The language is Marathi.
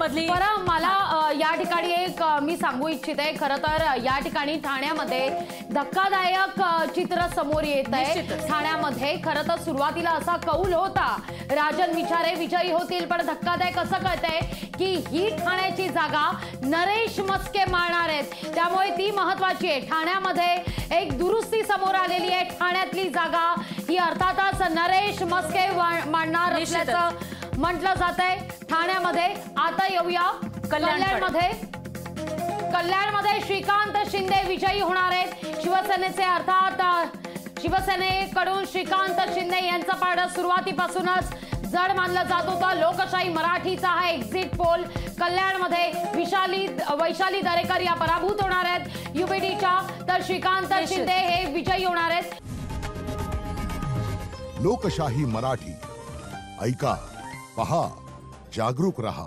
ठाण्यामधली बरं मला या ठिकाणी एक मी सांगू इच्छिते खरं तर या ठिकाणी ठाण्यामध्ये धक्कादायक चित्र समोर येत आहे। ठाण्यामध्ये खरं तर सुरुवातीला असा कौल होता राजन विचारे विजयी होतील, पण धक्कादायक असं कळतंय की ही ठाण्याची जागा नरेश मस्के मारणार आहेत, त्यामुळे ती महत्वाची आहे। ठाण्यामध्ये एक दुरुस्ती समोर आलेली आहे, ठाण्यातली जागा ही अर्थातच नरेश मस्के मारणार असल्याचं म्हटलं जात आहे। ठाण्यामध्ये आता येऊया कल्याणमध्ये श्रीकांत शिंदे विजयी होणार आहेत। शिवसेनेचे अर्थात शिवसेनेकडून श्रीकांत शिंदे यांचं पारडं सुरुवातीपासूनच जड मानलं जात होतं। लोकशाही मराठीचा हा एक्झिट पोल कल्याणमध्ये वैशाली दरेकर या पराभूत होणार आहेत युबीडीच्या, तर श्रीकांत शिंदे हे विजयी होणार आहेत। लोकशाही मराठी ऐका, पहा, जागरूक रहा।